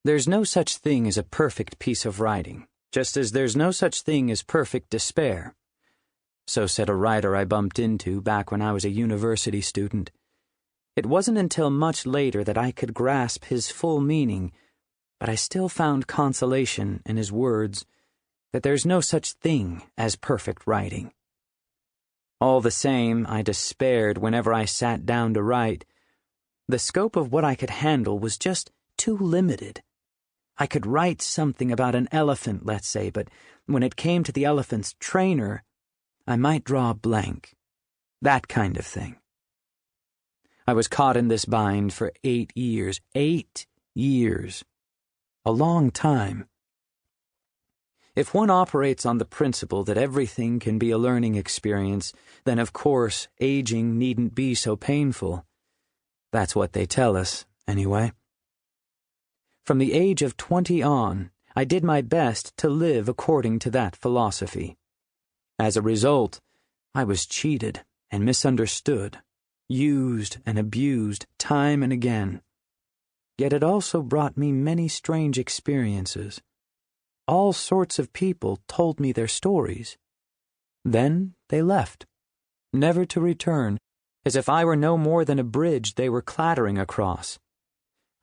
There's no such thing as a perfect piece of writing, just as there's no such thing as perfect despair. So said a writer I bumped into back when I was a university student. It wasn't until much later that I could grasp his full meaning, but I still found consolation in his words that there's no such thing as perfect writing. All the same, I despaired whenever I sat down to write. The scope of what I could handle was just too limited. I could write something about an elephant, let's say, but when it came to the elephant's trainer, I might draw a blank. That kind of thing. I was caught in this bind for 8 years. 8 years. A long time. If one operates on the principle that everything can be a learning experience, then of course aging needn't be so painful. That's what they tell us, anyway. From the age of 20 on, I did my best to live according to that philosophy. As a result, I was cheated and misunderstood, used and abused time and again. Yet it also brought me many strange experiences. All sorts of people told me their stories. Then they left, never to return, as if I were no more than a bridge they were clattering across.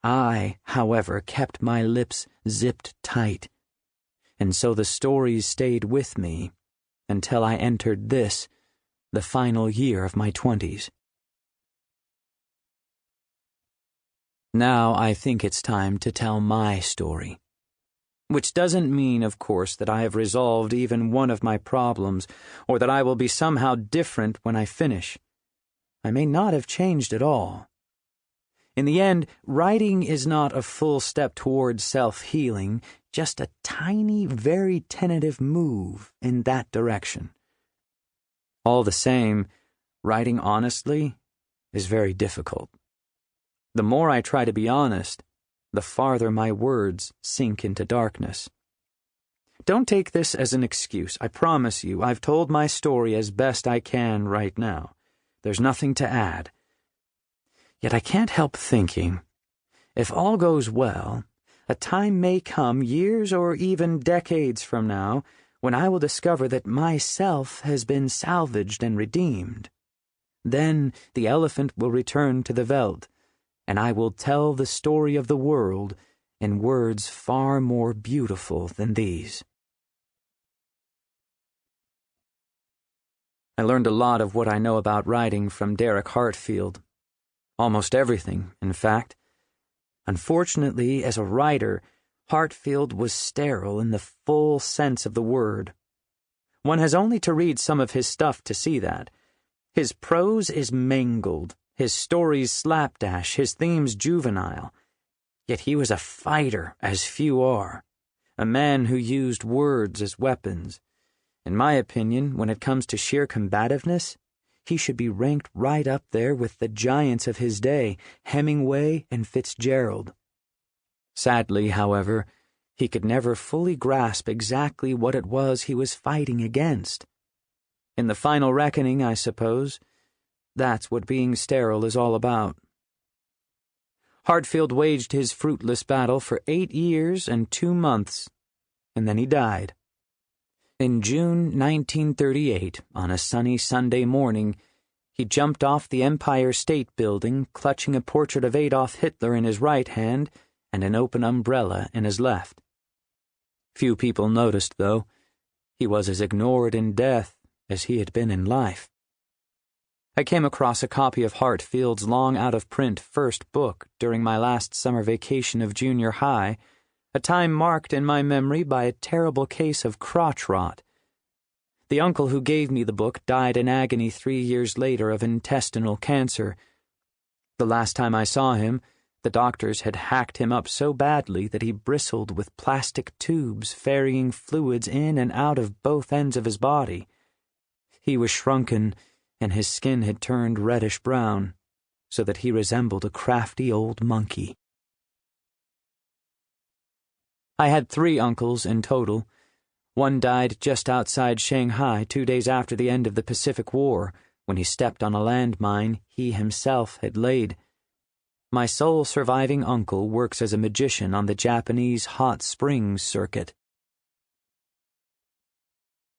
I, however, kept my lips zipped tight, and so the stories stayed with me until I entered this, the final year of my 20s. Now I think it's time to tell my story. Which doesn't mean, of course, that I have resolved even one of my problems, or that I will be somehow different when I finish. I may not have changed at all. In the end, writing is not a full step toward self-healing, just a tiny, very tentative move in that direction. All the same, writing honestly is very difficult. The more I try to be honest, the farther my words sink into darkness. Don't take this as an excuse. I promise you, I've told my story as best I can right now. There's nothing to add. Yet I can't help thinking, if all goes well, a time may come, years or even decades from now, when I will discover that myself has been salvaged and redeemed. Then the elephant will return to the veldt, and I will tell the story of the world in words far more beautiful than these. I learned a lot of what I know about writing from Derek Hartfield. Almost everything, in fact. Unfortunately, as a writer, Hartfield was sterile in the full sense of the word. One has only to read some of his stuff to see that. His prose is mangled, his stories slapdash, his themes juvenile. Yet he was a fighter, as few are, a man who used words as weapons. In my opinion, when it comes to sheer combativeness, he should be ranked right up there with the giants of his day, Hemingway and Fitzgerald. Sadly, however, he could never fully grasp exactly what it was he was fighting against. In the final reckoning, I suppose, that's what being sterile is all about. Hartfield waged his fruitless battle for 8 years and 2 months, and then he died. In June 1938, on a sunny Sunday morning, he jumped off the Empire State Building, clutching a portrait of Adolf Hitler in his right hand and an open umbrella in his left. Few people noticed, though. He was as ignored in death as he had been in life. I came across a copy of Hartfield's long-out-of-print first book during my last summer vacation of junior high, a time marked in my memory by a terrible case of crotch rot. The uncle who gave me the book died in agony 3 years later of intestinal cancer. The last time I saw him, the doctors had hacked him up so badly that he bristled with plastic tubes ferrying fluids in and out of both ends of his body. He was shrunken, and his skin had turned reddish-brown, so that he resembled a crafty old monkey. I had 3 uncles in total. One died just outside Shanghai 2 days after the end of the Pacific War, when he stepped on a landmine he himself had laid. My sole surviving uncle works as a magician on the Japanese hot springs circuit.